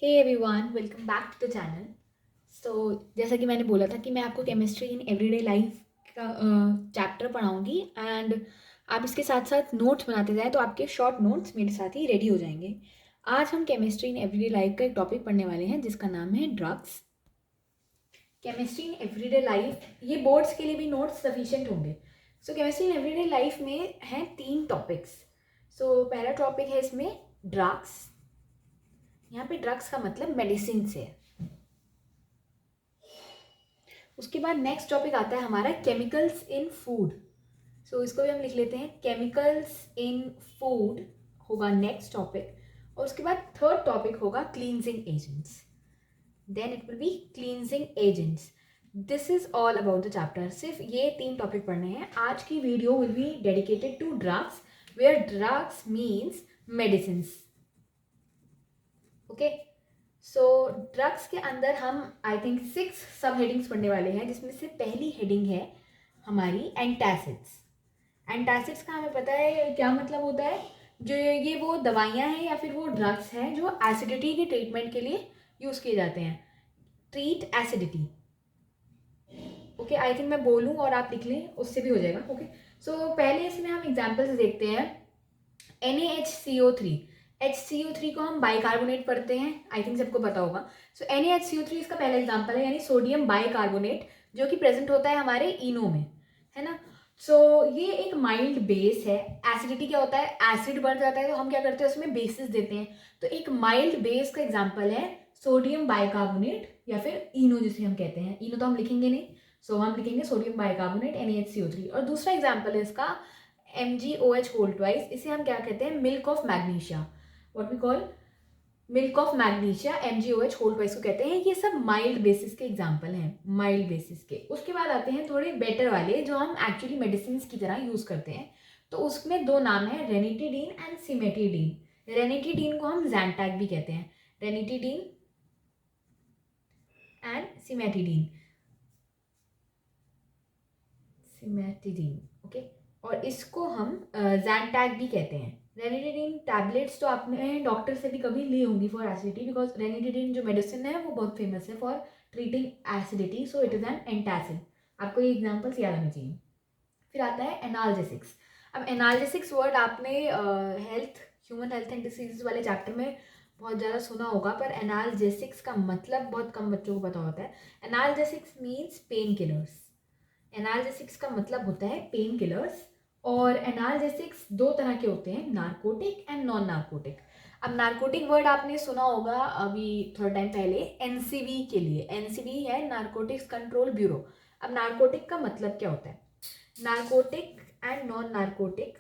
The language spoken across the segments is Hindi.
Hey everyone, welcome back to the channel. So जैसा कि मैंने बोला था कि मैं आपको केमिस्ट्री इन एवरीडे लाइफ का चैप्टर पढ़ाऊंगी एंड आप इसके साथ साथ नोट्स बनाते जाएं तो आपके शॉर्ट नोट्स मेरे साथ ही रेडी हो जाएंगे। आज हम केमिस्ट्री इन एवरीडे लाइफ का एक टॉपिक पढ़ने वाले हैं जिसका नाम है drugs. Chemistry in everyday life, ये बोर्ड्स के लिए भी नोट्स सफिशिएंट होंगे। सो केमिस्ट्री इन एवरीडे लाइफ में हैं 3 टॉपिक्स। सो पहला टॉपिक है इसमें ड्रग्स। यहाँ पे ड्रग्स का मतलब मेडिसिन से है। उसके बाद नेक्स्ट टॉपिक आता है हमारा केमिकल्स इन फूड। सो इसको भी हम लिख लेते हैं, केमिकल्स इन फूड होगा नेक्स्ट टॉपिक। और उसके बाद थर्ड टॉपिक होगा cleansing agents. Then it will be cleansing agents. This is all about the chapter. सिर्फ ये 3 टॉपिक पढ़ने हैं। आज की video will be dedicated to drugs, where drugs means medicine. Okay, so drugs के अंदर हम आई थिंक 6 सब हेडिंग्स पढ़ने वाले हैं, जिसमें से पहली हेडिंग है हमारी एंटासिड्स। एंटासिड्स का हमें पता है क्या मतलब होता है। जो ये वो दवाइयाँ हैं या फिर वो ड्रग्स हैं जो एसिडिटी के ट्रीटमेंट के लिए यूज़ किए जाते हैं। Treat acidity. Okay, I think मैं बोलूँ और आप लिख लें, उससे भी हो जाएगा। ओके, सो पहले इसमें हम एग्जाम्पल्स देखते हैं। NaHCO3। HCO3 को हम बाइकार्बोनेट पढ़ते हैं, आई थिंक सबको पता होगा। सो NaHCO3 इसका पहला एग्जाम्पल है, यानी सोडियम बाइकार्बोनेट, जो कि प्रेजेंट होता है हमारे इनो में, है ना। सो ये एक माइल्ड बेस है। एसिडिटी क्या होता है, एसिड बढ़ जाता है तो हम क्या करते हैं, उसमें बेसिस देते हैं। तो एक माइल्ड बेस का एग्जाम्पल है सोडियम बाइकार्बोनेट या फिर इनो जिसे हम कहते हैं। इनो तो हम लिखेंगे नहीं, सो हम लिखेंगे सोडियम बाइकार्बोनेट NaHCO3। और दूसरा एग्जाम्पल है इसका MgOH होल ट्वाइस। इसे हम क्या कहते हैं, milk of magnesia. What we call milk of magnesia, MgOH whole twice को कहते हैं। ये सब माइल्ड बेसिस के एग्जाम्पल हैं, माइल्ड बेसिस के। उसके बाद आते हैं थोड़े बेटर वाले, जो हम एक्चुअली मेडिसिन की तरह यूज करते हैं। तो उसमें 2 नाम है, रेनिटिडीन एंड सिमेटिडीन। रेनिटिडीन को हम जैंटैक भी कहते हैं, ranitidine and cimetidine. Cimetidine, okay. और इसको हम जैंटैक भी कहते हैं। रेनिटिडीन टैबलेट्स तो आपने डॉक्टर से भी कभी ली होंगी फॉर एसिडिटी, बिकॉज रेनिटिडीन जो मेडिसिन है वो बहुत फेमस है for treating acidity. So it is an antacid. आपको ये एग्जाम्पल्स याद आने चाहिए। फिर आता है एनाल्जेसिक्स। अब एनाल्जेसिक्स वर्ड आपने ह्यूमन हेल्थ एंड डिसीज वाले चैप्टर में बहुत ज़्यादा सुना होगा, पर एनाल्जेसिक्स का मतलब बहुत कम बच्चों को पता होता है। Analgesics means pain killers. Analgesics का मतलब होता है पेन किलर्स। और एनाल्जेसिक्स 2 तरह के होते हैं, नार्कोटिक एंड नॉन नार्कोटिक। अब नार्कोटिक वर्ड आपने सुना होगा अभी थोड़ा टाइम पहले एनसीबी के लिए। एनसीबी है नार्कोटिक्स कंट्रोल ब्यूरो। अब नार्कोटिक का मतलब क्या होता है, narcotic and non narcotic.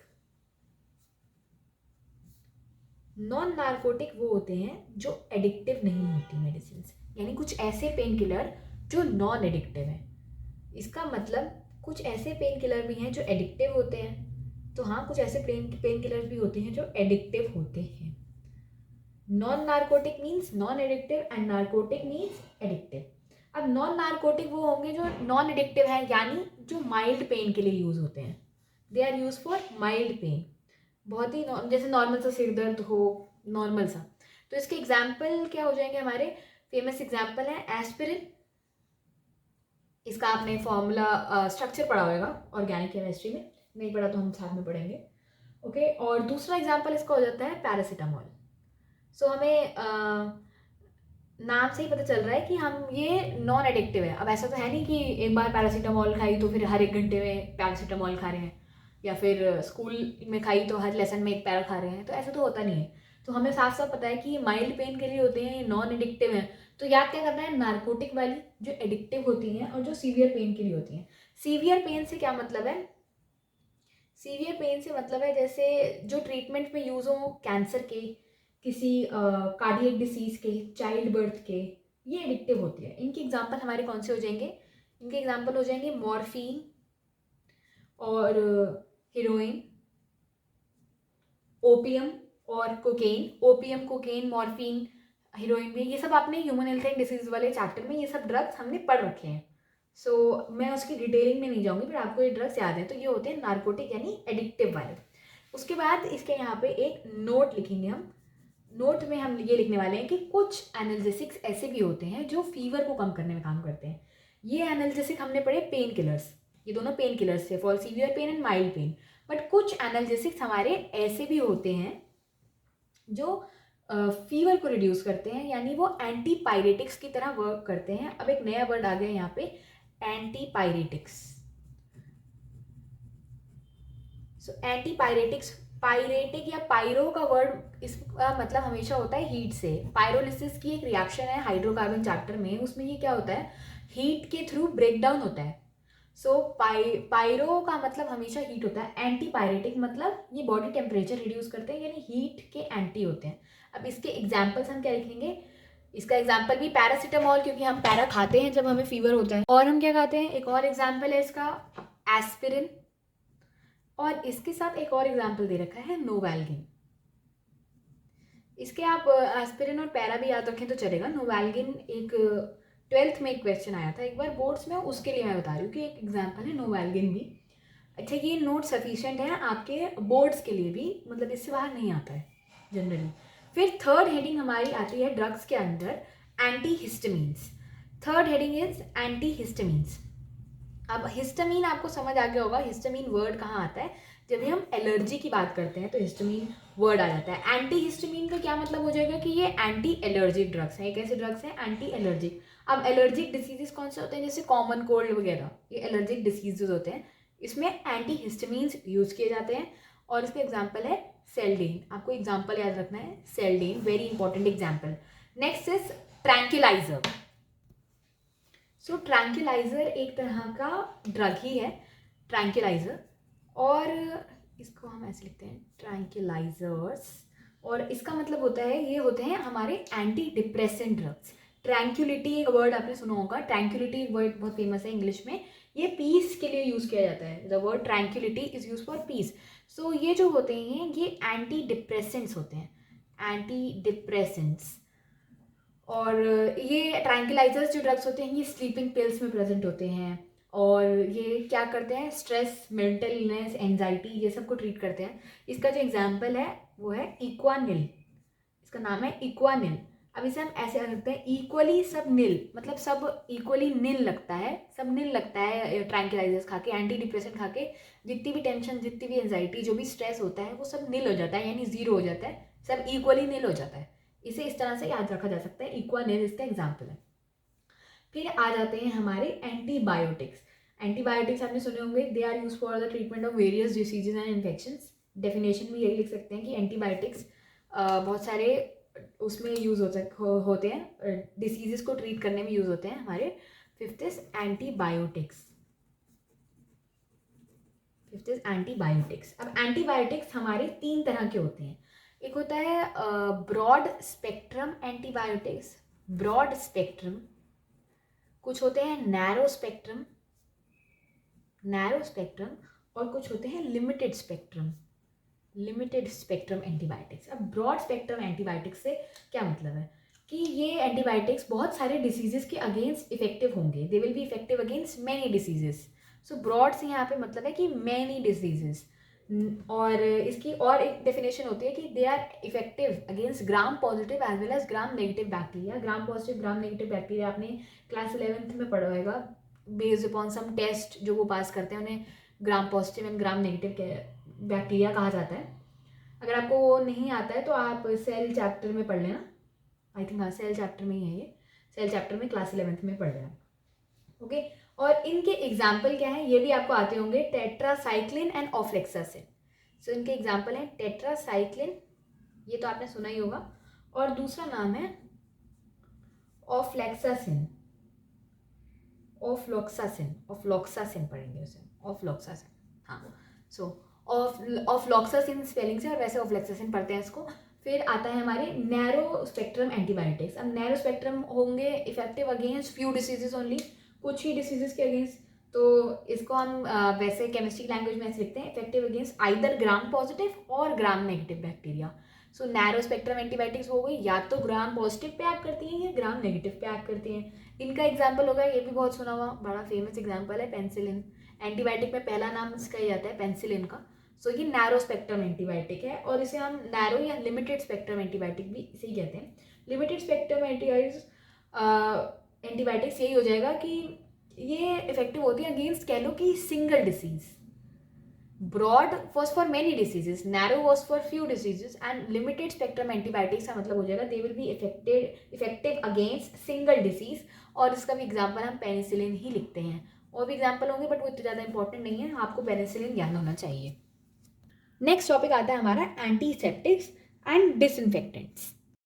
Non narcotic वो होते हैं जो एडिक्टिव नहीं होती मेडिसिन, यानी कुछ ऐसे पेन किलर जो नॉन एडिक्टिव है। इसका मतलब कुछ ऐसे पेन किलर भी हैं जो एडिक्टिव होते हैं। तो हाँ, कुछ ऐसे पेन किलर भी होते हैं जो एडिक्टिव होते हैं। Non narcotic means non addictive and narcotic means addictive. अब नॉन नार्कोटिक वो होंगे जो नॉन एडिक्टिव है, यानी जो माइल्ड पेन के लिए यूज होते हैं। They are use for mild pain, बहुत ही जैसे नॉर्मल सा सिर दर्द हो, नॉर्मल सा। तो इसके एग्जाम्पल क्या हो जाएंगे, हमारे फेमस एग्जाम्पल है एस्पिरिन। इसका आपने फॉर्मूला स्ट्रक्चर पढ़ा होगा ऑर्गेनिक केमिस्ट्री में, नहीं पढ़ा तो हम साथ में पढ़ेंगे। ओके, और दूसरा एग्जाम्पल इसका हो जाता है पैरासीटामोल। सो हमें नाम से ही पता चल रहा है कि हम ये नॉन एडिक्टिव है। अब ऐसा तो है नहीं कि एक बार पैरासीटामोल खाई तो फिर हर 1 घंटे में पैरासीटामोल खा रहे हैं, या फिर स्कूल में खाई तो हर लेसन में 1 पैरा खा रहे हैं, तो ऐसा तो होता नहीं है। तो हमें साफ साफ पता है कि ये माइल्ड पेन के लिए होते हैं, ये नॉन एडिक्टिव है। तो याद क्या करना है, नार्कोटिक वाली जो एडिक्टिव होती हैं और जो सीवियर पेन के लिए होती हैं। सीवियर पेन से क्या मतलब है, सीवियर पेन से मतलब है जैसे जो ट्रीटमेंट में यूज हो कैंसर के, किसी कार्डियक डिसीज के, चाइल्ड बर्थ के, ये एडिक्टिव होती है। इनके एग्जाम्पल हमारे कौन से हो जाएंगे, इनके एग्जाम्पल हो जाएंगे मॉर्फिन और हीरोइन, ओपियम और cocaine. Opium, cocaine, morphine, heroine भी, ये सब आपने ह्यूमन हेल्थ एंड डिसीज वाले चैप्टर में ये सब ड्रग्स हमने पढ़ रखे हैं। सो मैं उसकी डिटेलिंग में नहीं जाऊंगी, पर आपको ये ड्रग्स याद है। तो ये होते हैं नार्कोटिक यानी एडिक्टिव वाले। उसके बाद इसके यहाँ पे एक नोट लिखेंगे हम, नोट में हम ये लिखने वाले हैं कि कुछ एनाल्जेसिक्स ऐसे भी होते हैं जो फीवर को कम करने में काम करते हैं। ये एनाल्जेसिक हमने पढ़े पेन किलर्स, ये दोनों पेन किलर्स थे for severe pain and mild pain. But कुछ एनाल्जेसिक्स हमारे ऐसे भी होते हैं जो फीवर को रिड्यूस करते हैं, यानी वो एंटीपायरेटिक्स की तरह वर्क करते हैं। अब एक नया वर्ड आ गया यहाँ पे, एंटीपायरेटिक्स। सो एंटीपायरेटिक्स, पायरेटिक या पायरो का वर्ड इसका मतलब हमेशा होता है हीट से। पायरोलिसिस की एक रिएक्शन है हाइड्रोकार्बन चैप्टर में, उसमें ये क्या होता है, हीट के थ्रू ब्रेक डाउन होता है। सो पायरो का मतलब हमेशा हीट होता है। एंटीपायरेटिक मतलब ये बॉडी टेम्परेचर रिड्यूस करते हैं, यानी हीट के एंटी होते हैं। अब इसके एग्जाम्पल्स हम क्या लिखेंगे, इसका एग्जाम्पल भी पैरासीटामॉल, क्योंकि हम पैरा खाते हैं जब हमें फीवर होता है। और हम क्या खाते हैं, एक और एग्जाम्पल है इसका एस्पिरिन, और इसके साथ एक और एग्जाम्पल दे रखा है नोवाल्गिन। इसके आप एस्पिरिन और पैरा भी याद रखें तो चलेगा। नोवाल्गिन एक 12th में एक क्वेश्चन आया था एक बार बोर्ड्स में, उसके लिए मैं बता रही हूँ कि एक एग्जाम्पल है नोवाल्गिन भी। अच्छा, ये नोट सफिशिएंट है आपके बोर्ड्स के लिए भी, मतलब इससे बाहर नहीं आता है जनरली। फिर थर्ड हेडिंग हमारी आती है ड्रग्स के अंदर, anti histamines. Third heading is anti histamines. अब हिस्टामीन आपको समझ आ गया होगा, हिस्टामीन वर्ड कहाँ आता है, जब भी हम एलर्जी की बात करते हैं तो हिस्टामीन वर्ड आ जाता है। एंटी हिस्टामीन का क्या मतलब हो जाएगा कि ये एंटी एलर्जिक ड्रग्स हैं। ये कैसे ड्रग्स हैं, एंटी एलर्जिक। अब एलर्जिक डिसीजेस कौन से होते हैं, जैसे कॉमन कोल्ड वगैरह, ये एलर्जिक डिसीजेज होते हैं, इसमें एंटी हिस्टामीन्स यूज किए जाते हैं। और इसका एग्जाम्पल है सेल्डेन, आपको एग्जाम्पल याद रखना है, seldane very important example. Next is tranquilizer. So tranquilizer एक तरह का ड्रग ही है, ट्रैंक्विलाइजर, और इसको हम ऐसे लिखते हैं ट्रैंक्विलाइजर्स, और इसका मतलब होता है ये होते हैं हमारे एंटी डिप्रेसेंट ड्रग्स। ट्रैंक्विलिटी एक वर्ड आपने सुना होगा, ट्रैंक्विलिटी वर्ड बहुत फेमस है इंग्लिश में, ये पीस के लिए यूज किया जाता है। The word tranquility is use for peace. So ये जो होते हैं ये एंटी डिप्रेसेंट्स होते हैं, एंटी डिप्रेसेंट्स। और ये ट्रैंक्विलाइजर्स जो ड्रग्स होते हैं ये स्लीपिंग पिल्स में प्रेजेंट होते हैं, और ये क्या करते हैं, स्ट्रेस, मेंटल इलनेस, एंजाइटी, ये सब को ट्रीट करते हैं। इसका जो एग्जांपल है वो है इक्वानिल, इसका नाम है इक्वानिल। अब इसे हम ऐसे रख सकते हैं, इक्वली सब नील, मतलब सब इक्वली नील लगता है, सब नील लगता है ट्रैंक्विलाइजर्स खा के, एंटी डिप्रेसेंट खा के। जितनी भी टेंशन, जितनी भी एंजाइटी, जो भी स्ट्रेस होता है वो सब नील हो जाता है, यानी जीरो हो जाता है, सब इक्वली नील हो जाता है। इसे इस तरह से याद रखा जा सकता है, इक्वानिल इसका एग्जाम्पल है। फिर आ जाते हैं हमारे एंटीबायोटिक्स। एंटीबायोटिक्स आपने सुने होंगे, they are use for the treatment of various diseases and infections. Definition भी यही लिख सकते हैं कि एंटीबायोटिक्स बहुत सारे उसमें यूज होते हैं, डिसीजेस को ट्रीट करने में यूज होते हैं हमारे। Fifth is antibiotics, fifth is antibiotics. अब एंटीबायोटिक्स हमारे 3 तरह के होते हैं। एक होता है broad spectrum antibiotics, broad spectrum. कुछ होते हैं नैरो स्पेक्ट्रम, नैरो स्पेक्ट्रम, और कुछ होते हैं limited spectrum, limited spectrum antibiotics. अब ब्रॉड स्पेक्ट्रम एंटीबायोटिक्स से क्या मतलब है कि ये एंटीबायोटिक्स बहुत सारे डिसीजेस के अगेंस्ट इफेक्टिव होंगे, they will be effective against many diseases. So broad से यहाँ पे मतलब है कि मैनी डिसीजेस। और इसकी और एक डेफिनेशन होती है कि they are effective against gram positive as well as gram negative bacteria. Gram positive, gram negative bacteria आपने क्लास 11th में पढ़ा होगा, बेस्ड अपॉन सम टेस्ट जो वो पास करते हैं उन्हें gram positive and gram negative bacteria कहा जाता है। अगर आपको वो नहीं आता है तो आप सेल चैप्टर में पढ़ लेना, आई थिंक हाँ सेल चैप्टर में ही है ये, सेल चैप्टर में क्लास 11th में पढ़ लेना। ओके, और इनके एग्जाम्पल क्या है ये भी आपको आते होंगे, टेट्रासाइक्लिन एंड ऑफ्लेक्सासिन। सो इनके एग्जाम्पल हैं टेट्रासाइक्लिन, ये तो आपने सुना ही होगा, और दूसरा नाम है ऑफ्लेक्सासिन, ऑफ्लोक्सासिन, ऑफ्लोक्सासिन पढ़ेंगे उसे, ऑफ्लोक्सासिन। हाँ, सो ऑफ्लोक्सासिन स्पेलिंग से, और वैसे ऑफ्लेक्सासिन पढ़ते हैं इसको। फिर आता है हमारे नैरो स्पेक्ट्रम एंटीबायोटिक्स। अब नैरो स्पेक्ट्रम होंगे effective against few diseases only, कुछ ही डिसीजेस के अगेंस्ट। तो इसको हम वैसे केमिस्ट्री लैंग्वेज में ऐसे लिखते हैं, effective against either gram positive और gram negative bacteria. So narrow spectrum antibiotics हो गई, या तो ग्राम पॉजिटिव पे एक्ट करती हैं या ग्राम नेगेटिव पे एक्ट करती हैं। इनका एग्जाम्पल होगा, ये भी बहुत सुना हुआ बड़ा फेमस एग्जाम्पल है पेंसिलिन। एंटीबायोटिक में पहला नाम इसका ही आता है पेंसिलिन का। सो ये नैरो स्पेक्ट्रम एंटीबायोटिक है, और इसे हम नैरो या लिमिटेड स्पेक्ट्रम एंटीबायोटिक भी इसे ही कहते हैं। लिमिटेड स्पेक्ट्रम एंटीबायोटिक्स यही हो जाएगा कि ये इफेक्टिव होती है अगेंस्ट, कह लो कि single disease. Broad was for many diseases, narrow was for few diseases, and limited spectrum antibiotics का मतलब हो जाएगा they will be effective against single disease. और इसका भी एग्जाम्पल हम पेनिसिलिन ही लिखते हैं, और भी एग्जाम्पल होंगे बट वो इतने ज़्यादा इंपॉर्टेंट नहीं है, आपको पेनिसिलिन ज्ञान होना चाहिए। नेक्स्ट टॉपिक आता है हमारा एंटीसेप्टिक्स एंड डिसइंफेक्टेंट्स।